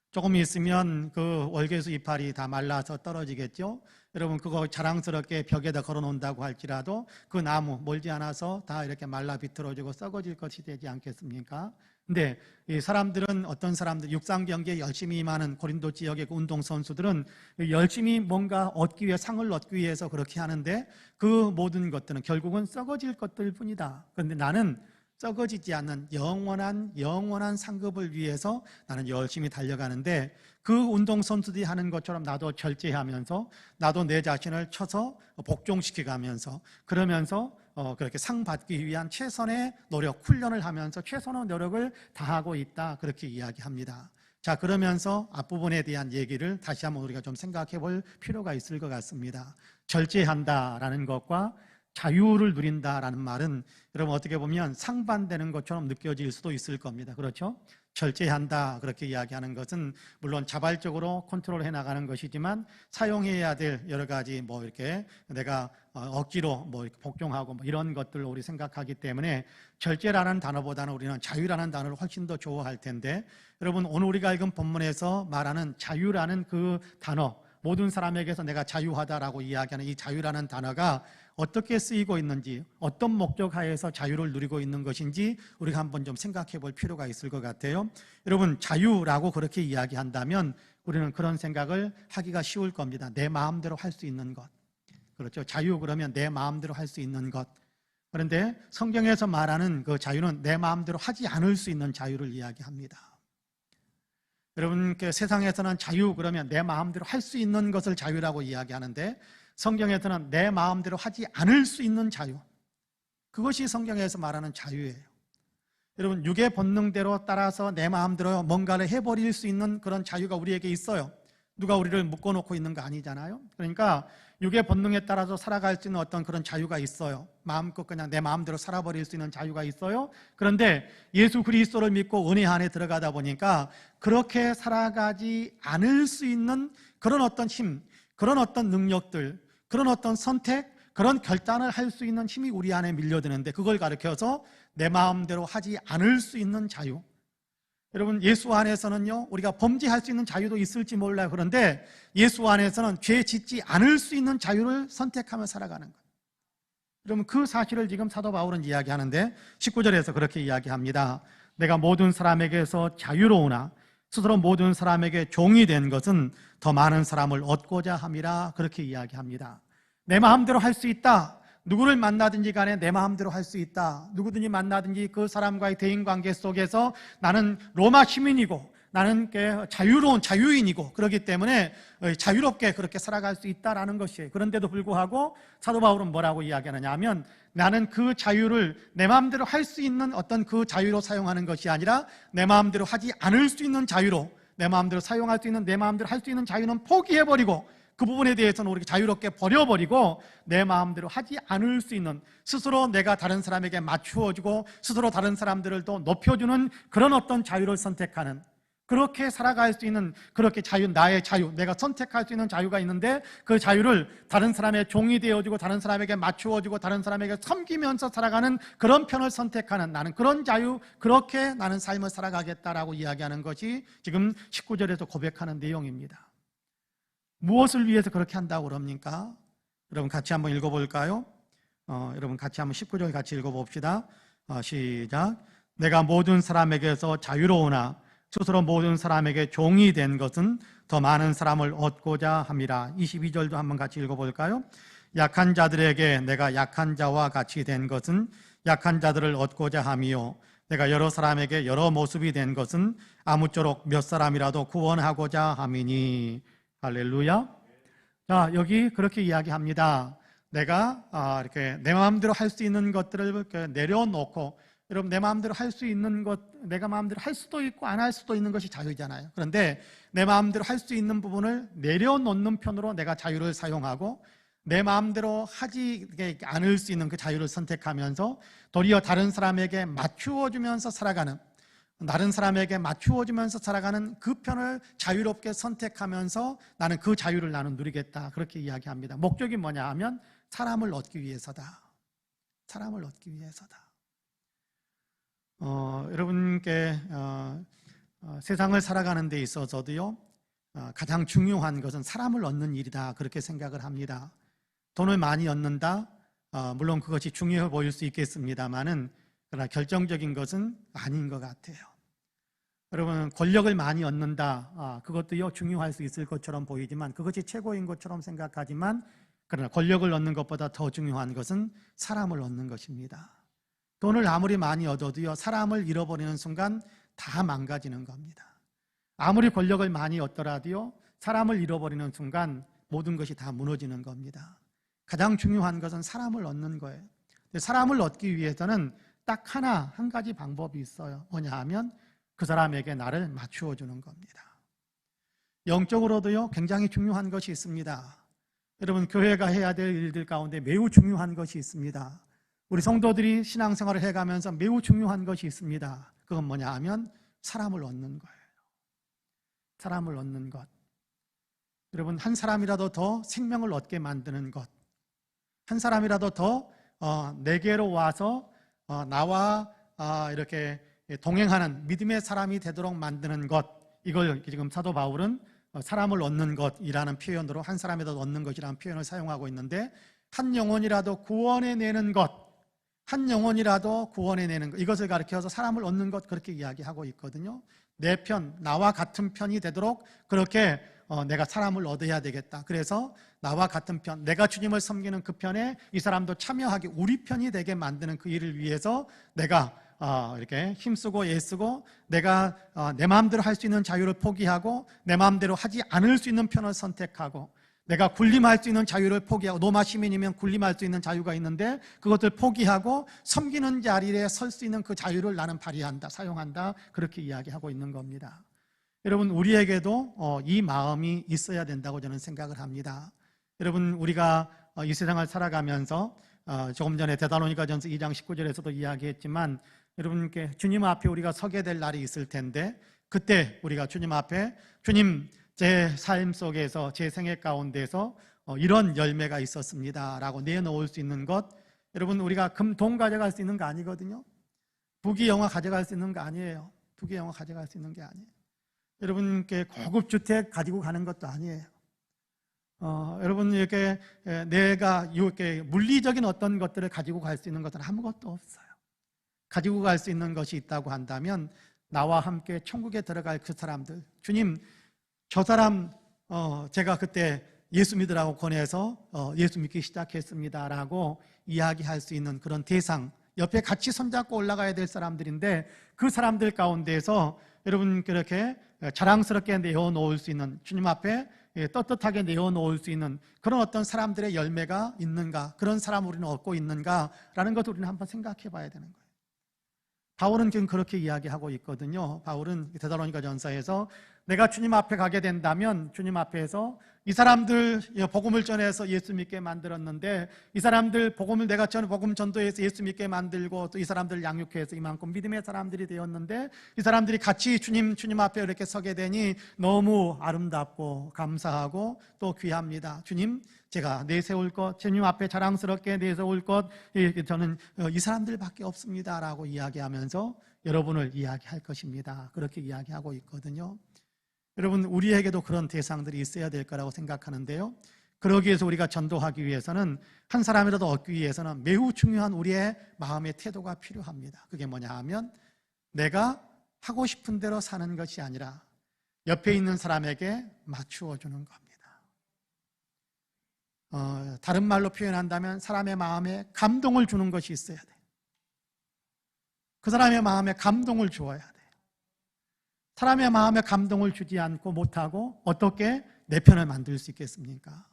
조금 있으면 그 월계수 이파리 다 말라서 떨어지겠죠. 여러분, 그거 자랑스럽게 벽에다 걸어놓는다고 할지라도 그 나무 멀지 않아서 다 이렇게 말라 비틀어지고 썩어질 것이 되지 않겠습니까? 근데 이 사람들은, 어떤 사람들, 육상 경기에 열심히 임하는 고린도 지역의 그 운동 선수들은 열심히 뭔가 얻기 위해, 상을 얻기 위해서 그렇게 하는데 그 모든 것들은 결국은 썩어질 것들 뿐이다. 그런데 나는 썩어지지 않는 영원한 상급을 위해서 나는 열심히 달려가는데 그 운동선수들이 하는 것처럼 나도 절제하면서 나도 내 자신을 쳐서 복종시켜가면서 그러면서 그렇게 상 받기 위한 최선의 노력, 훈련을 하면서 최선의 노력을 다하고 있다, 그렇게 이야기합니다. 자, 그러면서 앞부분에 대한 얘기를 다시 한번 우리가 좀 생각해 볼 필요가 있을 것 같습니다. 절제한다라는 것과 자유를 누린다라는 말은 여러분 어떻게 보면 상반되는 것처럼 느껴질 수도 있을 겁니다. 그렇죠? 절제한다 그렇게 이야기하는 것은 물론 자발적으로 컨트롤해 나가는 것이지만 사용해야 될 여러 가지 이렇게 내가 억지로 이렇게 복종하고 이런 것들을 우리 생각하기 때문에 절제라는 단어보다는 우리는 자유라는 단어를 훨씬 더 좋아할 텐데, 여러분 오늘 우리가 읽은 본문에서 말하는 자유라는 그 단어, 모든 사람에게서 내가 자유하다라고 이야기하는 이 자유라는 단어가 어떻게 쓰이고 있는지, 어떤 목적 하에서 자유를 누리고 있는 것인지 우리가 한번 좀 생각해 볼 필요가 있을 것 같아요. 여러분, 자유라고 그렇게 이야기한다면 우리는 그런 생각을 하기가 쉬울 겁니다. 내 마음대로 할 수 있는 것. 그렇죠? 자유 그러면 내 마음대로 할 수 있는 것. 그런데 성경에서 말하는 그 자유는 내 마음대로 하지 않을 수 있는 자유를 이야기합니다. 여러분, 세상에서는 자유 그러면 내 마음대로 할 수 있는 것을 자유라고 이야기하는데 성경에서는 내 마음대로 하지 않을 수 있는 자유, 그것이 성경에서 말하는 자유예요. 여러분, 육의 본능대로 따라서 내 마음대로 뭔가를 해버릴 수 있는 그런 자유가 우리에게 있어요. 누가 우리를 묶어놓고 있는 거 아니잖아요. 그러니까 육의 본능에 따라서 살아갈 수 있는 어떤 그런 자유가 있어요. 마음껏 그냥 내 마음대로 살아버릴 수 있는 자유가 있어요. 그런데 예수 그리스도를 믿고 은혜 안에 들어가다 보니까 그렇게 살아가지 않을 수 있는 그런 어떤 힘, 그런 어떤 능력들, 그런 어떤 선택, 그런 결단을 할 수 있는 힘이 우리 안에 밀려드는데, 그걸 가르쳐서 내 마음대로 하지 않을 수 있는 자유. 여러분, 예수 안에서는요, 우리가 범죄할 수 있는 자유도 있을지 몰라요. 그런데 예수 안에서는 죄 짓지 않을 수 있는 자유를 선택하며 살아가는 거예요. 여러분, 그 사실을 지금 사도 바울은 이야기하는데 19절에서 그렇게 이야기합니다. 내가 모든 사람에게서 자유로우나 스스로 모든 사람에게 종이 된 것은 더 많은 사람을 얻고자 함이라. 그렇게 이야기합니다. 내 마음대로 할 수 있다. 누구를 만나든지 간에 내 마음대로 할 수 있다. 누구든지 만나든지 그 사람과의 대인관계 속에서 나는 로마 시민이고 나는 자유로운 자유인이고 그렇기 때문에 자유롭게 그렇게 살아갈 수 있다라는 것이에요. 그런데도 불구하고 사도 바울은 뭐라고 이야기하느냐 하면, 나는 그 자유를 내 마음대로 할 수 있는 어떤 그 자유로 사용하는 것이 아니라 내 마음대로 하지 않을 수 있는 자유로, 내 마음대로 사용할 수 있는, 내 마음대로 할 수 있는 자유는 포기해버리고 그 부분에 대해서는 우리가 자유롭게 버려버리고 내 마음대로 하지 않을 수 있는, 스스로 내가 다른 사람에게 맞추어주고 스스로 다른 사람들을 또 높여주는 그런 어떤 자유를 선택하는, 그렇게 살아갈 수 있는, 그렇게 자유, 나의 자유, 내가 선택할 수 있는 자유가 있는데 그 자유를 다른 사람의 종이 되어주고 다른 사람에게 맞추어주고 다른 사람에게 섬기면서 살아가는 그런 편을 선택하는, 나는 그런 자유, 그렇게 나는 삶을 살아가겠다라고 이야기하는 것이 지금 19절에서 고백하는 내용입니다. 무엇을 위해서 그렇게 한다고 그럽니까? 여러분 같이 한번 읽어볼까요? 여러분 같이 한번 19절 같이 읽어봅시다. 시작. 내가 모든 사람에게서 자유로우나 스스로 모든 사람에게 종이 된 것은 더 많은 사람을 얻고자 함이라. 22절도 한번 같이 읽어볼까요? 약한 자들에게 내가 약한 자와 같이 된 것은 약한 자들을 얻고자 함이요, 내가 여러 사람에게 여러 모습이 된 것은 아무쪼록 몇 사람이라도 구원하고자 함이니. 할렐루야. 자, 여기 그렇게 이야기합니다. 내가 이렇게 내 마음대로 할 수 있는 것들을 내려놓고, 여러분 내 마음대로 할 수 있는 것, 내가 마음대로 할 수도 있고 안 할 수도 있는 것이 자유잖아요. 그런데 내 마음대로 할 수 있는 부분을 내려놓는 편으로 내가 자유를 사용하고, 내 마음대로 하지 않을 수 있는 그 자유를 선택하면서 도리어 다른 사람에게 맞추어 주면서 살아가는, 다른 사람에게 맞추어주면서 살아가는 그 편을 자유롭게 선택하면서 나는 그 자유를 나는 누리겠다. 그렇게 이야기합니다. 목적이 뭐냐 하면 사람을 얻기 위해서다. 사람을 얻기 위해서다. 여러분께 세상을 살아가는 데 있어서도요, 가장 중요한 것은 사람을 얻는 일이다. 그렇게 생각을 합니다. 돈을 많이 얻는다. 물론 그것이 중요해 보일 수 있겠습니다만은, 그러나 결정적인 것은 아닌 것 같아요. 여러분, 권력을 많이 얻는다. 그것도요, 중요할 수 있을 것처럼 보이지만, 그것이 최고인 것처럼 생각하지만, 그러나 권력을 얻는 것보다 더 중요한 것은 사람을 얻는 것입니다. 돈을 아무리 많이 얻어도요, 사람을 잃어버리는 순간 다 망가지는 겁니다. 아무리 권력을 많이 얻더라도요, 사람을 잃어버리는 순간 모든 것이 다 무너지는 겁니다. 가장 중요한 것은 사람을 얻는 거예요. 사람을 얻기 위해서는 딱 한 가지 방법이 있어요. 뭐냐 하면 그 사람에게 나를 맞추어 주는 겁니다. 영적으로도요, 굉장히 중요한 것이 있습니다. 여러분, 교회가 해야 될 일들 가운데 매우 중요한 것이 있습니다. 우리 성도들이 신앙생활을 해가면서 매우 중요한 것이 있습니다. 그건 뭐냐 하면 사람을 얻는 거예요. 사람을 얻는 것. 여러분, 한 사람이라도 더 생명을 얻게 만드는 것, 한 사람이라도 더 내게로 와서 나와 이렇게 동행하는 믿음의 사람이 되도록 만드는 것, 이걸 지금 사도 바울은 사람을 얻는 것이라는 표현으로, 한 사람이라도 얻는 것이라는 표현을 사용하고 있는데, 한 영혼이라도 구원해내는 것, 한 영혼이라도 구원해내는 것, 이것을 가리켜서 사람을 얻는 것, 그렇게 이야기하고 있거든요. 내 편, 나와 같은 편이 되도록 그렇게 내가 사람을 얻어야 되겠다. 그래서 나와 같은 편, 내가 주님을 섬기는 그 편에 이 사람도 참여하게, 우리 편이 되게 만드는 그 일을 위해서 내가 이렇게 힘쓰고 애쓰고, 내가 내 마음대로 할 수 있는 자유를 포기하고 내 마음대로 하지 않을 수 있는 편을 선택하고, 내가 군림할 수 있는 자유를 포기하고, 로마 시민이면 군림할 수 있는 자유가 있는데 그것을 포기하고 섬기는 자리에 설 수 있는 그 자유를 나는 발휘한다, 사용한다, 그렇게 이야기하고 있는 겁니다. 여러분, 우리에게도 이 마음이 있어야 된다고 저는 생각을 합니다. 여러분, 우리가 이 세상을 살아가면서 조금 전에 데살로니가전서 2장 19절에서도 이야기했지만, 여러분께 주님 앞에 우리가 서게 될 날이 있을 텐데, 그때 우리가 주님 앞에, 주님, 제 삶 속에서, 제 생애 가운데서 이런 열매가 있었습니다 라고 내놓을 수 있는 것, 여러분, 우리가 금, 돈 가져갈 수 있는 거 아니거든요. 부귀 영화 가져갈 수 있는 거 아니에요. 부귀 영화 가져갈 수 있는 게 아니에요. 여러분께 고급 주택 가지고 가는 것도 아니에요. 여러분, 이렇게 내가 이렇게 물리적인 어떤 것들을 가지고 갈 수 있는 것은 아무것도 없어요. 가지고 갈 수 있는 것이 있다고 한다면, 나와 함께 천국에 들어갈 그 사람들, 주님, 저 사람 제가 그때 예수 믿으라고 권해서 예수 믿기 시작했습니다 라고 이야기할 수 있는 그런 대상, 옆에 같이 손잡고 올라가야 될 사람들인데, 그 사람들 가운데서 여러분 그렇게 자랑스럽게 내어놓을 수 있는, 주님 앞에 떳떳하게 내어놓을 수 있는 그런 어떤 사람들의 열매가 있는가, 그런 사람을 우리는 얻고 있는가라는 것을 우리는 한번 생각해 봐야 되는 거예요. 바울은 지금 그렇게 이야기하고 있거든요. 바울은 데살로니가전서에서 내가 주님 앞에 가게 된다면, 주님 앞에서 이 사람들 복음을 전해서 예수 믿게 만들었는데, 이 사람들 복음을 내가 복음 전도해서 예수 믿게 만들고, 또 이 사람들 양육해서 이만큼 믿음의 사람들이 되었는데, 이 사람들이 같이 주님 앞에 이렇게 서게 되니 너무 아름답고 감사하고 또 귀합니다. 주님, 제가 내세울 것, 주님 앞에 자랑스럽게 내세울 것, 저는 이 사람들밖에 없습니다 라고 이야기하면서 여러분을 이야기할 것입니다. 그렇게 이야기하고 있거든요. 여러분, 우리에게도 그런 대상들이 있어야 될 거라고 생각하는데요, 그러기 위해서 우리가 전도하기 위해서는, 한 사람이라도 얻기 위해서는 매우 중요한 우리의 마음의 태도가 필요합니다. 그게 뭐냐 하면, 내가 하고 싶은 대로 사는 것이 아니라 옆에 있는 사람에게 맞추어 주는 겁니다. 다른 말로 표현한다면 사람의 마음에 감동을 주는 것이 있어야 돼요. 그 사람의 마음에 감동을 주어야 돼요. 사람의 마음에 감동을 주지 않고 못하고 어떻게 내 편을 만들 수 있겠습니까?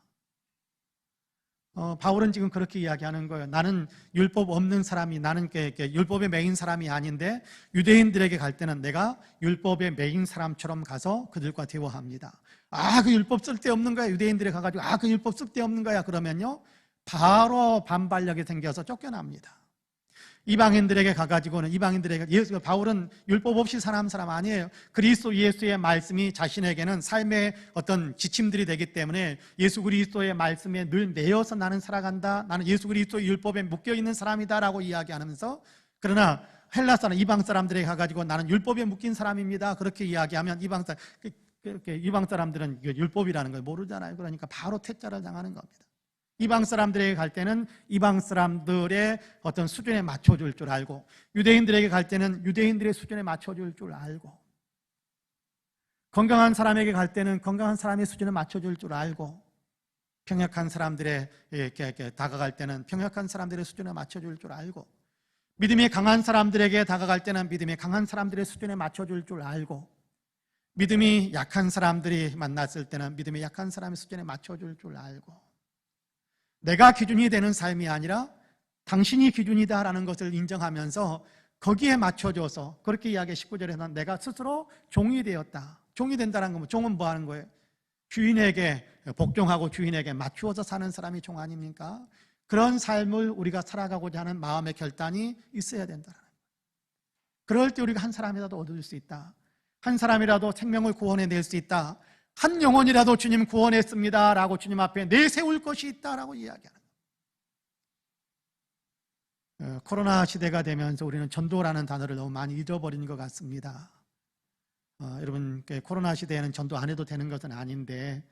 바울은 지금 그렇게 이야기하는 거예요. 나는 율법 없는 사람이, 나는 율법의 매인 사람이 아닌데, 유대인들에게 갈 때는 내가 율법의 매인 사람처럼 가서 그들과 대화합니다. 그 율법 쓸데없는 거야. 유대인들에 가가지고 그 율법 쓸데없는 거야 그러면요, 바로 반발력이 생겨서 쫓겨납니다. 이방인들에게 가가지고는, 바울은 율법 없이 사는 사람 아니에요. 그리스도 예수의 말씀이 자신에게는 삶의 어떤 지침들이 되기 때문에, 예수 그리스도의 말씀에 늘 매여서 나는 살아간다, 나는 예수 그리스도의 율법에 묶여있는 사람이다 라고 이야기하면서, 그러나 헬라 사람, 이방 사람들에게 가가지고 나는 율법에 묶인 사람입니다 그렇게 이야기하면, 이방 사람들은 율법이라는 걸 모르잖아요. 그러니까 바로 퇴짜를 당하는 겁니다. 이방 사람들에게 갈 때는 이방 사람들의 어떤 수준에 맞춰줄 줄 알고, 유대인들에게 갈 때는 유대인들의 수준에 맞춰줄 줄 알고, 건강한 사람에게 갈 때는 건강한 사람의 수준에 맞춰줄 줄 알고, 평역한 사람들에 이렇게 다가갈 때는 평역한 사람들의 수준에 맞춰줄 줄 알고, 믿음이 강한 사람들에게 다가갈 때는 믿음이 강한 사람들의 수준에 맞춰줄 줄 알고, 믿음이 약한 사람들이 만났을 때는 믿음이 약한 사람의 수준에 맞춰줄 줄 알고, 내가 기준이 되는 삶이 아니라 당신이 기준이다라는 것을 인정하면서 거기에 맞춰줘서, 그렇게 이야기 19절에는 내가 스스로 종이 되었다. 종이 된다는 건, 종은 뭐 하는 거예요? 주인에게 복종하고 주인에게 맞추어서 사는 사람이 종 아닙니까? 그런 삶을 우리가 살아가고자 하는 마음의 결단이 있어야 된다는 거예요. 그럴 때 우리가 한 사람이라도 얻을 수 있다, 한 사람이라도 생명을 구원해낼 수 있다, 한 영혼이라도 주님 구원했습니다 라고 주님 앞에 내세울 것이 있다라고 이야기하는 거예요. 코로나 시대가 되면서 우리는 전도라는 단어를 너무 많이 잊어버린 것 같습니다. 여러분, 코로나 시대에는 전도 안 해도 되는 것은 아닌데,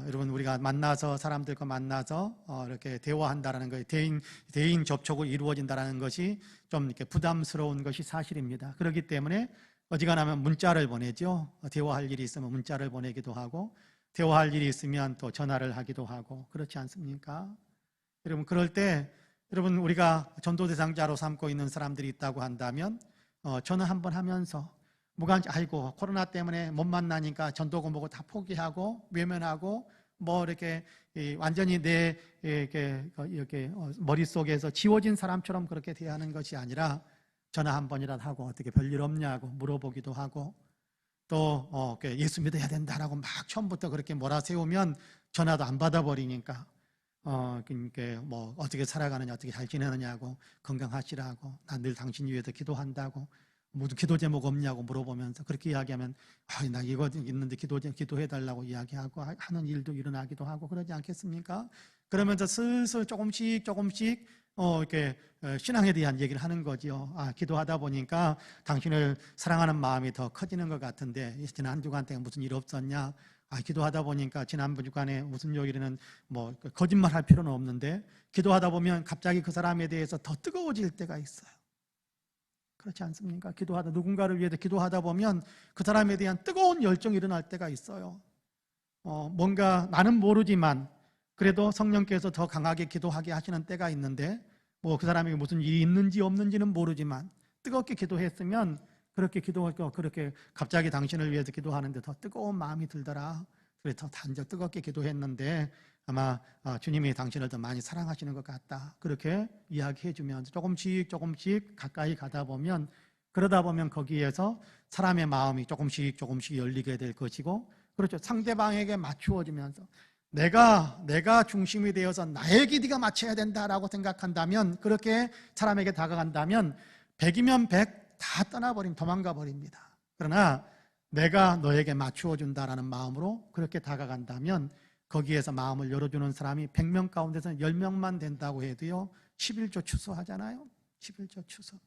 여러분, 우리가 만나서, 사람들과 만나서 이렇게 대화한다라는 거예요. 대인 접촉이 이루어진다라는 것이 좀 이렇게 부담스러운 것이 사실입니다. 그렇기 때문에 어지간하면 문자를 보내죠. 대화할 일이 있으면 문자를 보내기도 하고, 대화할 일이 있으면 또 전화를 하기도 하고, 그렇지 않습니까? 여러분, 그럴 때 여러분, 우리가 전도 대상자로 삼고 있는 사람들이 있다고 한다면 전화 한번 하면서, 아이고 코로나 때문에 못 만나니까 전도 공부고 다 포기하고 외면하고 뭐 이렇게 완전히 내 이렇게 머릿속에서 지워진 사람처럼 그렇게 대하는 것이 아니라 전화 한 번이라도 하고 어떻게 별일 없냐고 물어보기도 하고 또 예수 믿어야 된다라고 막 처음부터 그렇게 몰아세우면 전화도 안 받아버리니까 그러니까 뭐 어떻게 살아가느냐, 어떻게 잘 지내느냐고, 건강하시라고, 난 늘 당신 위해서 기도한다고, 무슨 기도 제목 없냐고 물어보면서 그렇게 이야기하면 나 이거 있는데 기도해달라고 이야기하고 하는 일도 일어나기도 하고 그러지 않겠습니까? 그러면서 슬슬 조금씩 이렇게 신앙에 대한 얘기를 하는 거죠. 기도하다 보니까 당신을 사랑하는 마음이 더 커지는 것 같은데 지난 한 주간 동안 무슨 일 없었냐? 기도하다 보니까 지난 주간에 무슨 요일에는 뭐 거짓말 할 필요는 없는데 기도하다 보면 갑자기 그 사람에 대해서 더 뜨거워질 때가 있어요. 그렇지 않습니까? 누군가를 위해서 기도하다 보면 그 사람에 대한 뜨거운 열정이 일어날 때가 있어요. 뭔가 나는 모르지만 그래도 성령께서 더 강하게 기도하게 하시는 때가 있는데 뭐 그 사람에게 무슨 일이 있는지 없는지는 모르지만 뜨겁게 기도했으면 그렇게 갑자기 당신을 위해서 기도하는데 더 뜨거운 마음이 들더라. 그래서 더 뜨겁게 기도했는데 아마 주님이 당신을 더 많이 사랑하시는 것 같다. 그렇게 이야기해 주면서 조금씩 가까이 가다 보면 그러다 보면 거기에서 사람의 마음이 조금씩 열리게 될 것이고 그렇죠. 상대방에게 맞추어지면서 내가 중심이 되어서 나에게 네가 맞춰야 된다라고 생각한다면 그렇게 사람에게 다가간다면 100이면 100 다 도망가 버립니다. 그러나 내가 너에게 맞추어 준다라는 마음으로 그렇게 다가간다면 거기에서 마음을 열어주는 사람이 100명 가운데서는 10명만 된다고 해도요 11조 추수하잖아요. 11조 추수.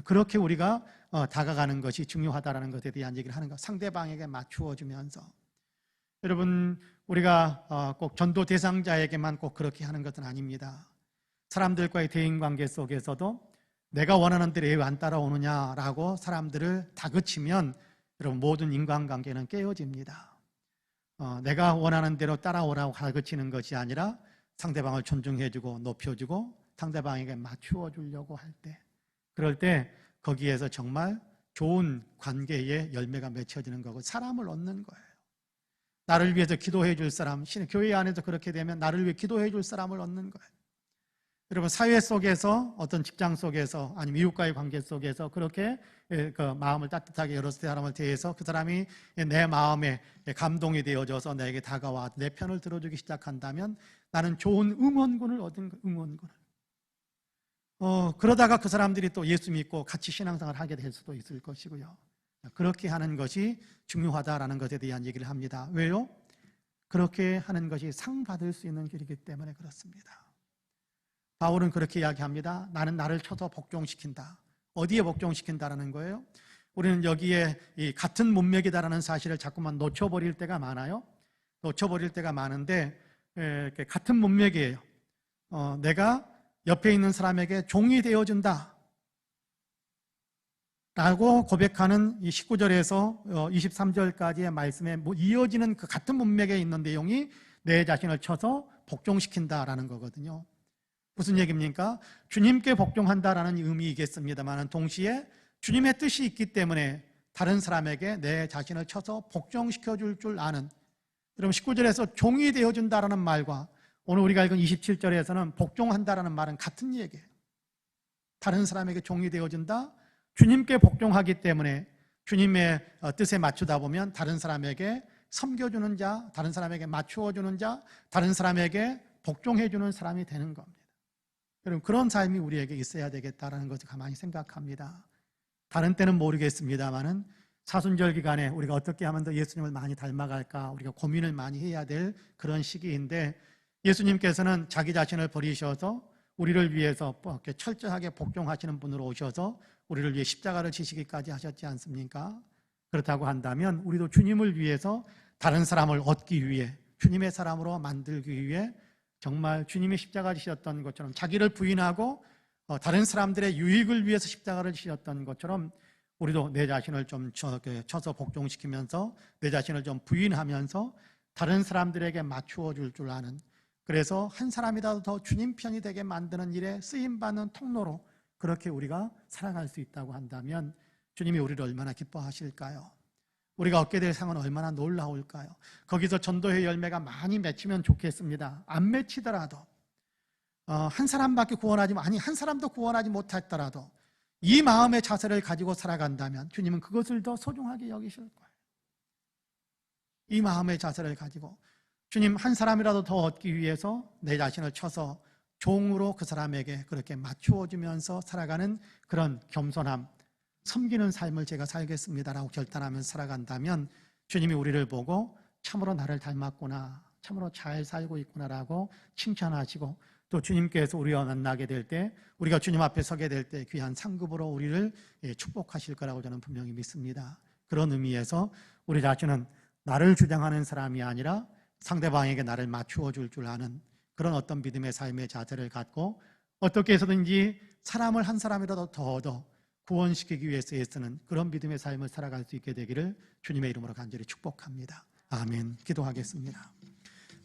그렇게 우리가 다가가는 것이 중요하다는 것에 대한 얘기를 하는 것. 상대방에게 맞추어 주면서 여러분 우리가 꼭 전도 대상자에게만 꼭 그렇게 하는 것은 아닙니다. 사람들과의 대인관계 속에서도 내가 원하는 대로 왜 안 따라오느냐라고 사람들을 다그치면 여러분 모든 인간관계는 깨어집니다. 내가 원하는 대로 따라오라고 다그치는 것이 아니라 상대방을 존중해주고 높여주고 상대방에게 맞추어 주려고 할 때 그럴 때 거기에서 정말 좋은 관계의 열매가 맺혀지는 거고 사람을 얻는 거예요. 나를 위해서 기도해 줄 사람, 교회 안에서 그렇게 되면 나를 위해 기도해 줄 사람을 얻는 거예요. 여러분 사회 속에서 어떤 직장 속에서 아니면 이웃과의 관계 속에서 그렇게 그 마음을 따뜻하게 열어서 사람을 대해서 그 사람이 내 마음에 감동이 되어져서 내게 다가와 내 편을 들어주기 시작한다면 나는 좋은 응원군을 얻은 거예요. 응원군을. 그러다가 그 사람들이 또 예수 믿고 같이 신앙생활을 하게 될 수도 있을 것이고요. 그렇게 하는 것이 중요하다라는 것에 대한 얘기를 합니다. 왜요? 그렇게 하는 것이 상 받을 수 있는 길이기 때문에 그렇습니다. 바울은 그렇게 이야기합니다. 나는 나를 쳐서 복종시킨다. 어디에 복종시킨다라는 거예요? 우리는 여기에 이 같은 문맥이다라는 사실을 자꾸만 놓쳐버릴 때가 많아요. 놓쳐버릴 때가 많은데 같은 문맥이에요. 내가 옆에 있는 사람에게 종이 되어준다 라고 고백하는 이 19절에서 23절까지의 말씀에 이어지는 그 같은 문맥에 있는 내용이 내 자신을 쳐서 복종시킨다라는 거거든요. 무슨 얘기입니까? 주님께 복종한다라는 의미이겠습니다만 동시에 주님의 뜻이 있기 때문에 다른 사람에게 내 자신을 쳐서 복종시켜 줄 아는 여러분 19절에서 종이 되어준다라는 말과 오늘 우리가 읽은 27절에서는 복종한다라는 말은 같은 얘기예요. 다른 사람에게 종이 되어준다. 주님께 복종하기 때문에 주님의 뜻에 맞추다 보면 다른 사람에게 섬겨주는 자, 다른 사람에게 맞추어주는 자, 다른 사람에게 복종해주는 사람이 되는 겁니다. 여러분 그런 삶이 우리에게 있어야 되겠다는 것을 가만히 생각합니다. 다른 때는 모르겠습니다만은 사순절 기간에 우리가 어떻게 하면 더 예수님을 많이 닮아갈까 우리가 고민을 많이 해야 될 그런 시기인데 예수님께서는 자기 자신을 버리셔서 우리를 위해서 이렇게 철저하게 복종하시는 분으로 오셔서 우리를 위해 십자가를 지시기까지 하셨지 않습니까? 그렇다고 한다면 우리도 주님을 위해서 다른 사람을 얻기 위해 주님의 사람으로 만들기 위해 정말 주님이 십자가를 지셨던 것처럼 자기를 부인하고 다른 사람들의 유익을 위해서 십자가를 지셨던 것처럼 우리도 내 자신을 좀 쳐서 복종시키면서 내 자신을 좀 부인하면서 다른 사람들에게 맞추어 줄 아는 그래서 한 사람이라도 더 주님 편이 되게 만드는 일에 쓰임받는 통로로 그렇게 우리가 살아갈 수 있다고 한다면 주님이 우리를 얼마나 기뻐하실까요? 우리가 얻게 될 상은 얼마나 놀라울까요? 거기서 전도의 열매가 많이 맺히면 좋겠습니다. 안 맺히더라도 한 사람밖에 구원하지, 아니 한 사람도 구원하지 못했더라도 이 마음의 자세를 가지고 살아간다면 주님은 그것을 더 소중하게 여기실 거예요. 이 마음의 자세를 가지고 주님, 한 사람이라도 더 얻기 위해서 내 자신을 쳐서 종으로 그 사람에게 그렇게 맞추어주면서 살아가는 그런 겸손함, 섬기는 삶을 제가 살겠습니다라고 결단하면서 살아간다면 주님이 우리를 보고 참으로 나를 닮았구나, 참으로 잘 살고 있구나라고 칭찬하시고, 또 주님께서 우리와 만나게 될 때, 우리가 주님 앞에 서게 될 때 귀한 상급으로 우리를 축복하실 거라고 저는 분명히 믿습니다. 그런 의미에서 우리 자신은 나를 주장하는 사람이 아니라 상대방에게 나를 맞추어 줄 아는 그런 어떤 믿음의 삶의 자세를 갖고 어떻게 해서든지 사람을 한 사람이라도 더 얻어 구원시키기 위해서 애쓰는 그런 믿음의 삶을 살아갈 수 있게 되기를 주님의 이름으로 간절히 축복합니다. 아멘. 기도하겠습니다.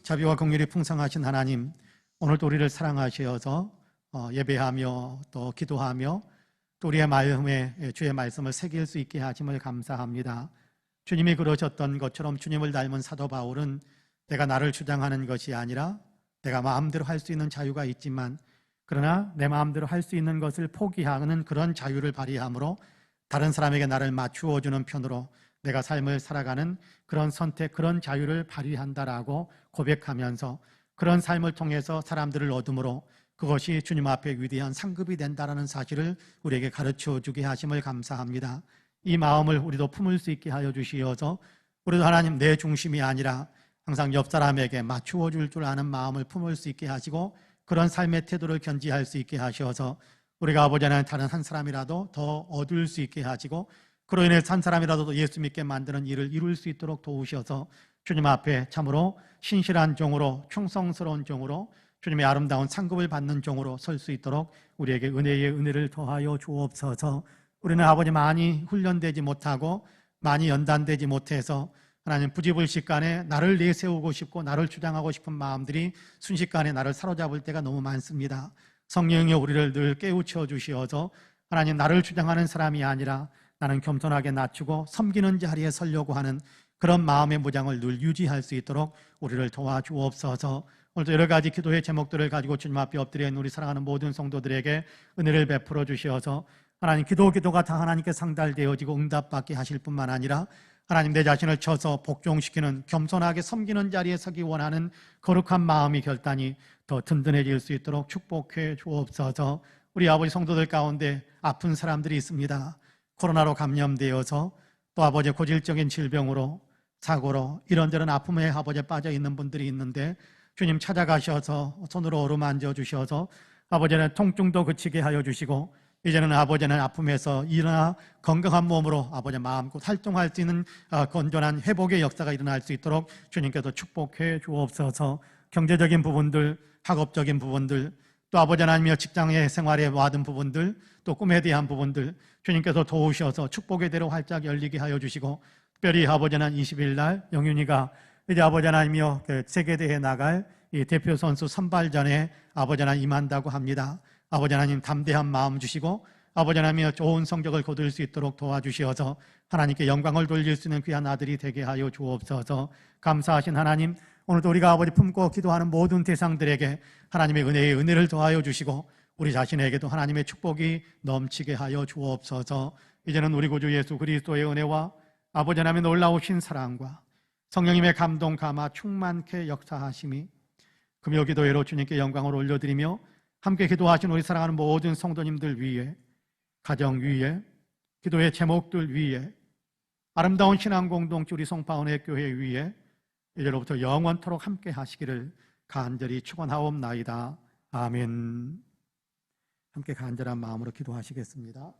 자비와 긍휼이 풍성하신 하나님, 오늘도 우리를 사랑하셔서 예배하며 또 기도하며 또 우리의 마음에 주의 말씀을 새길 수 있게 하심을 감사합니다. 주님이 그러셨던 것처럼 주님을 닮은 사도 바울은 내가 나를 주장하는 것이 아니라 내가 마음대로 할 수 있는 자유가 있지만 그러나 내 마음대로 할 수 있는 것을 포기하는 그런 자유를 발휘함으로 다른 사람에게 나를 맞추어 주는 편으로 내가 삶을 살아가는 그런 선택, 그런 자유를 발휘한다라고 고백하면서 그런 삶을 통해서 사람들을 얻음으로 그것이 주님 앞에 위대한 상급이 된다라는 사실을 우리에게 가르쳐 주게 하심을 감사합니다. 이 마음을 우리도 품을 수 있게 하여 주시어서 우리도 하나님 내 중심이 아니라 항상 옆 사람에게 맞추어 줄 아는 마음을 품을 수 있게 하시고 그런 삶의 태도를 견지할 수 있게 하셔서 우리가 아버지 하나님 다른 한 사람이라도 더 얻을 수 있게 하시고 그로 인해서 한 사람이라도 예수 믿게 만드는 일을 이룰 수 있도록 도우셔서 주님 앞에 참으로 신실한 종으로 충성스러운 종으로 주님의 아름다운 상급을 받는 종으로 설 수 있도록 우리에게 은혜의 은혜를 더하여 주옵소서. 우리는 아버지 많이 훈련되지 못하고 많이 연단되지 못해서 하나님 부지불식간에 나를 내세우고 싶고 나를 주장하고 싶은 마음들이 순식간에 나를 사로잡을 때가 너무 많습니다. 성령이여 우리를 늘 깨우쳐 주시어서 하나님 나를 주장하는 사람이 아니라 나는 겸손하게 낮추고 섬기는 자리에 서려고 하는 그런 마음의 무장을 늘 유지할 수 있도록 우리를 도와주옵소서. 오늘도 여러 가지 기도의 제목들을 가지고 주님 앞에 엎드려 있는 우리 사랑하는 모든 성도들에게 은혜를 베풀어 주시어서 하나님 기도가 다 하나님께 상달되어지고 응답받게 하실 뿐만 아니라 하나님 내 자신을 쳐서 복종시키는 겸손하게 섬기는 자리에 서기 원하는 거룩한 마음이 결단이 더 든든해질 수 있도록 축복해 주옵소서. 우리 아버지 성도들 가운데 아픈 사람들이 있습니다. 코로나로 감염되어서 또 아버지 고질적인 질병으로 사고로 이런저런 아픔에 아버지에 빠져 있는 분들이 있는데 주님 찾아가셔서 손으로 어루만져 주셔서 아버지는 통증도 그치게 하여 주시고 이제는 아버지는 아픔에서 일어나 건강한 몸으로 아버지 마음껏 활동할 수 있는 건전한 회복의 역사가 일어날 수 있도록 주님께서 축복해 주옵소서. 경제적인 부분들, 학업적인 부분들, 또 아버지 하나님의 직장의 생활에 와든 부분들, 또 꿈에 대한 부분들 주님께서 도우셔서 축복의 대로 활짝 열리게 하여 주시고 특별히 아버지는 20일 날 영윤이가 이제 아버지 하나님이여 세계대회에 나갈 이 대표 선수 선발전에 아버지 하나님 임한다고 합니다. 아버지 하나님 담대한 마음 주시고 아버지 하나님이여 좋은 성적을 거둘 수 있도록 도와주시어서 하나님께 영광을 돌릴 수 있는 귀한 아들이 되게 하여 주옵소서. 감사하신 하나님, 오늘도 우리가 아버지 품고 기도하는 모든 대상들에게 하나님의 은혜의 은혜를 더하여 주시고 우리 자신에게도 하나님의 축복이 넘치게 하여 주옵소서. 이제는 우리 구주 예수 그리스도의 은혜와 아버지 하나님의 놀라우신 사랑과 성령님의 감동 감화 충만케 역사하심이 금요 기도회로 주님께 영광을 올려드리며 함께 기도하신 우리 사랑하는 모든 성도님들 위에, 가정 위에, 기도의 제목들 위에, 아름다운 신앙 공동체 우리 송파은혜 교회 위에 이제로부터 영원토록 함께 하시기를 간절히 축원하옵나이다. 아멘. 함께 간절한 마음으로 기도하시겠습니다.